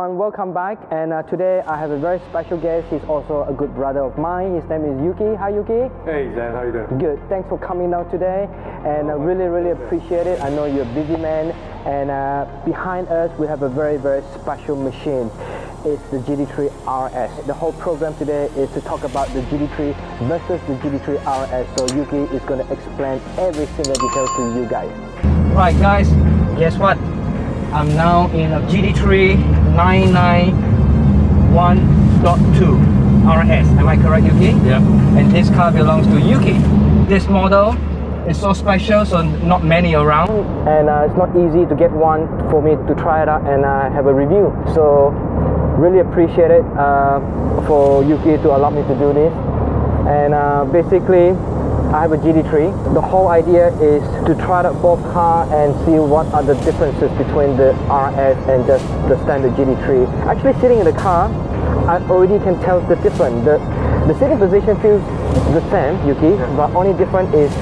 everyone, welcome back. And today I have a very special guest. He's also a good brother of mine. His name is Yuki. Hi Yuki. Hey Zen, how you doing? Good. Thanks for coming down today, and I really appreciate it. I know you're a busy man, and behind us we have a very special machine. It's the GT3 RS. The whole program today is to talk about the GT3 versus the GT3 RS. So Yuki is going to explain every single detail to you guys. Right guys, guess what? I'm now in a GT3 991.2 RS. Am I correct, Yuki? Yeah. And this car belongs to Yuki. This model is so special, so not many around, and it's not easy to get one for me to try it out and have a review. So really appreciate it for Yuki to allow me to do this. And basically I have a GT3. The whole idea is to try out both cars and see what are the differences between the RS and just the standard GT3. Actually sitting in the car, I already can tell the difference. The sitting position feels the same, Yuki, but only different is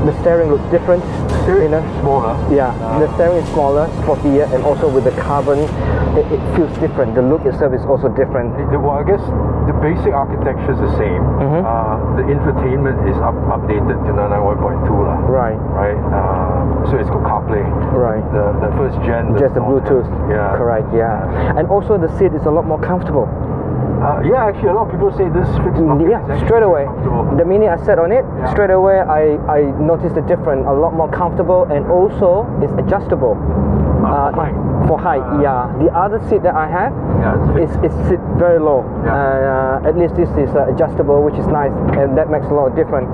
the steering looks different. Steering is smaller. Yeah, the steering is smaller, sportier, and also with the carbon, it feels different. The look itself is also different. Well, I guess the basic architecture is the same. The infotainment is updated to 991.2 lah. Right. Right. So it's got CarPlay. Right. The first gen. Just the Bluetooth. Yeah. Correct. Yeah. And also the seat is a lot more comfortable. Yeah, actually a lot of people say this fixed Yeah, straight away. The minute I sat on it, straight away I noticed the difference. A lot more comfortable, and also it's adjustable. For height, yeah. The other seat that I have, it's sit very low. At least this is adjustable, which is nice, and that makes a lot of difference.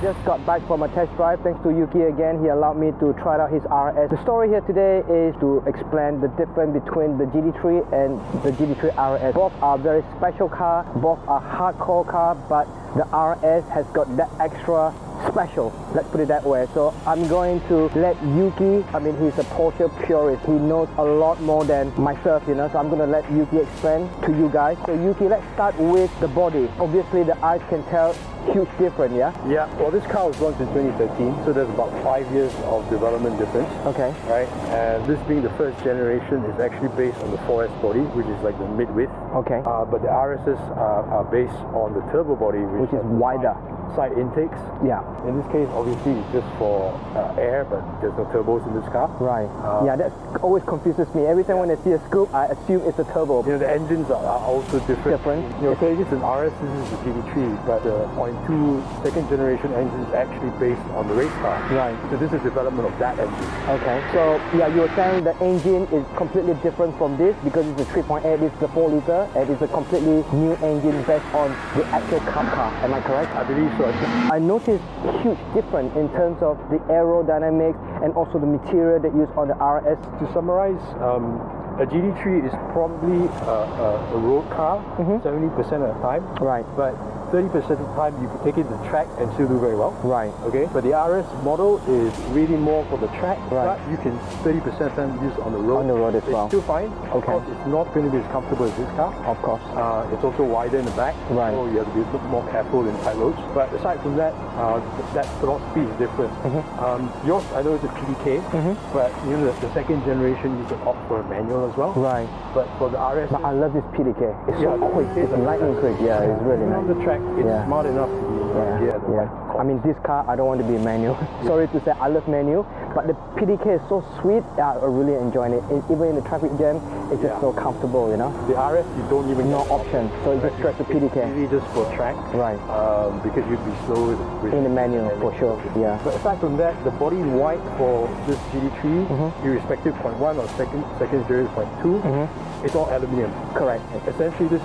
Just got back from a test drive. Thanks to Yuki again. He allowed me to try out his RS. The story here today is to explain the difference between the GT3 and the GT3 RS. Both are very special car, both are hardcore car, but the RS has got that extra special, let's put it that way. So I'm going to let Yuki, he's a Porsche purist, he knows a lot more than myself, so I'm going to let Yuki explain to you guys. So Yuki, let's start with the body. Obviously the eyes can tell huge difference, yeah? Yeah, well this car was launched in 2013, so there's about 5 years of development difference. Okay. Right, and this being the first generation is actually based on the 4S body, which is like the mid-width. Okay. But the RSs are based on the turbo body, which is wider. Side intakes. Yeah. In this case, obviously it's just for air, but there's no turbos in this car. Right. Yeah, that always confuses me. Every time when I see a scoop, I assume it's a turbo. The engines are also different. So this is an RS, this is a GT3, but the 0.2 second generation engine is actually based on the race car. Right. So this is development of that engine. Okay. So yeah, you were saying the engine is completely different from this because it's a 3.8, it's the 4 liter, and it's a completely new engine based on the actual car. Am I correct? I believe so. I noticed huge difference in terms of the aerodynamics and also the material that used on the RS. To summarize, a GT3 is probably a road car 70% of the time. Right. But 30% of the time you can take it to the track and still do very well. Right. Okay. But the RS model is really more for the track. Right. But you can 30% of the time use on the road. On the road as well. It's still fine. Of course, it's not going to be as comfortable as this car. Of course. It's also wider in the back. Right. So you have to be a bit more careful in tight roads. But aside from that, that philosophy is different. Yours, I know, is a PDK, but the second generation you can opt for a manual as well. Right. But for the RS, but I love this PDK. It's so quick. It's lightning quick. Yeah, it's really nice. On the track, it's smart enough to be this car, I don't want to be a manual. Sorry to say, I love manual, but the PDK is so sweet. I really enjoying it. Even in the traffic jam, it's just so comfortable, The RS, you don't even no option. So it's just straight to PDK. It's really just for track. Right. Because you'd be slow with in the manual for sure. Yeah. But aside from that, the body white for this GT3, irrespective 0.1 or second generation 0.2, it's all aluminium. Correct. Essentially, this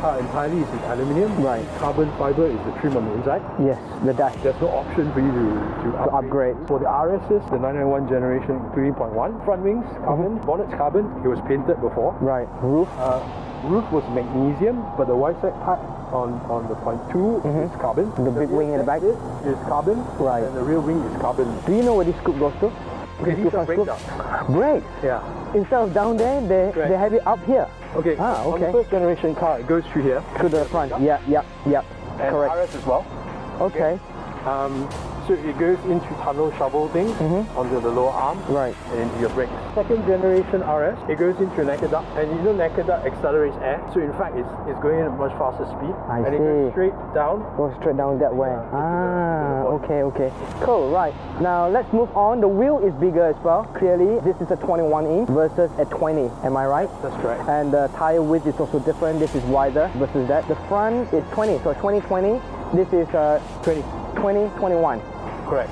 car entirely is in aluminium. Right. Carbon fiber is the trim on the inside. Yes, the dash. There's no option for you to upgrade. For the RSs, the 991 generation 3.1, front wings carbon, bonnet's carbon. It was painted before. Right. Roof. Roof was magnesium, but the wide side part on the 0.2 is carbon. The big wing in the back is carbon. Right. And the rear wing is carbon. Do you know where this scoop goes to? Okay, these are breakdowns. Brakes? Yeah. Instead of down there, they have it up here. Okay. Okay. On the first generation car, it goes through here. To the front. Yeah. and correct. RS as well. Okay. So it goes into tunnel shovel things onto the lower arm Right. and into your brakes. Second generation RS, it goes into an necker duct, and you know necker duct accelerates air, so in fact it's going at a much faster speed. I and it see. goes straight down. Go straight down that way. into the Okay. Cool, right. Now let's move on. The wheel is bigger as well. Clearly, this is a 21 inch versus a 20. Am I right? That's correct. And the tire width is also different. This is wider versus that. The front is 20, so 2020. This is 2021. Correct.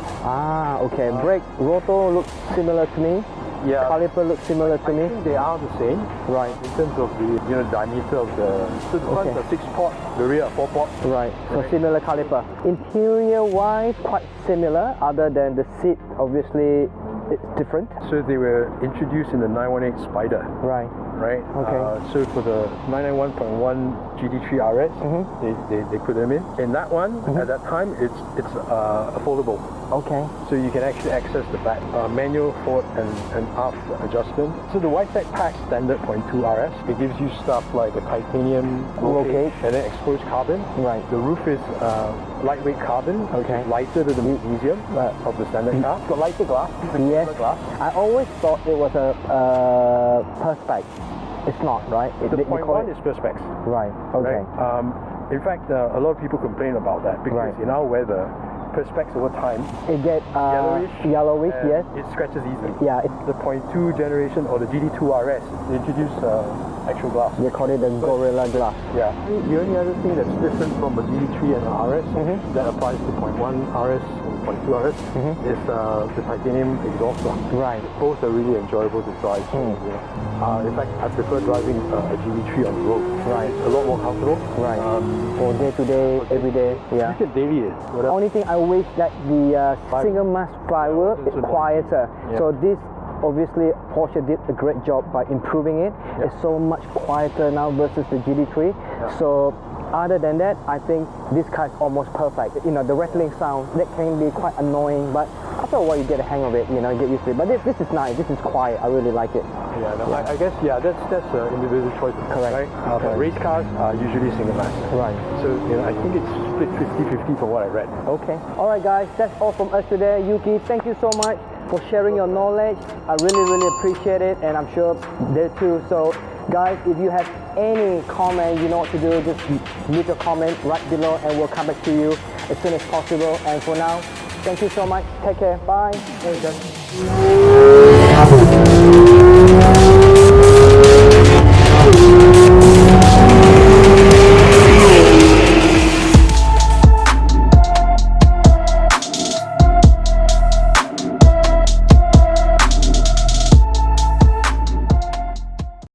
Okay. Brake rotor looks similar to me. Yeah. Caliper looks similar to I me. think they are the same. Right. In terms of the diameter of the. So the front Okay. are 6-port, the rear are 4-port. Right. So Right. similar caliper. Interior wise, quite similar. Other than the seat, obviously, it's different. So they were introduced in the 918 Spider, Right. right? Okay. So for the 991.1 GT3 RS, they put them in. In that one, at that time, it's foldable. Okay. So you can actually access the back manual forward and aft adjustment. So the wide stack pack standard 0.2 RS, it gives you stuff like a titanium roll cage and then exposed carbon. Right. The roof is lightweight carbon, which Okay. is lighter than the magnesium of the standard car. It's got lighter glass. Yes. Glass. I always thought it was a Perspex. It's not, right? The They call 0.1 it- is Perspex. Right. Okay. Right? In fact, a lot of people complain about that because Right. in our weather, Perspex over time, It get yellowish. and Yes. it scratches easily. Yeah. It's, The 0.2 generation or the GT2 RS, they introduced actual glass. they call it the Gorilla Glass. Yeah. The only other thing that's different from a GT3 and an RS that applies to 0.1 RS and 0.2 RS is the titanium exhaust bar. Right. Both are really enjoyable to drive. So, in fact, I prefer driving a GT3 on the road. Right. It's a lot more comfortable. Right. For day to day, every day. Yeah. You can daily it. Whatever. Only thing I wish that the single mass flywheel is So quieter. Yeah. So this obviously Porsche did a great job by improving it. Yeah. It's so much quieter now versus the GT3. So other than that, I think this car is almost perfect. You know, the rattling sound that can be quite annoying, but after a while you get a hang of it. You know, you get used to it. But this is nice. This is quiet. I really like it. Yeah, no, I guess that's an individual choice. Correct. Right? Correct. But race cars are usually single mass. Right. So I think it's split 50-50 from what I read. Okay. All right, guys. That's all from us today. Yuki, thank you so much for sharing your knowledge. I really appreciate it, and I'm sure they too. So, guys, if you have any comment, you know what to do. Just leave your comment right below, and we'll come back to you as soon as possible. And for now, thank you so much. Take care. Bye. Hey, guys.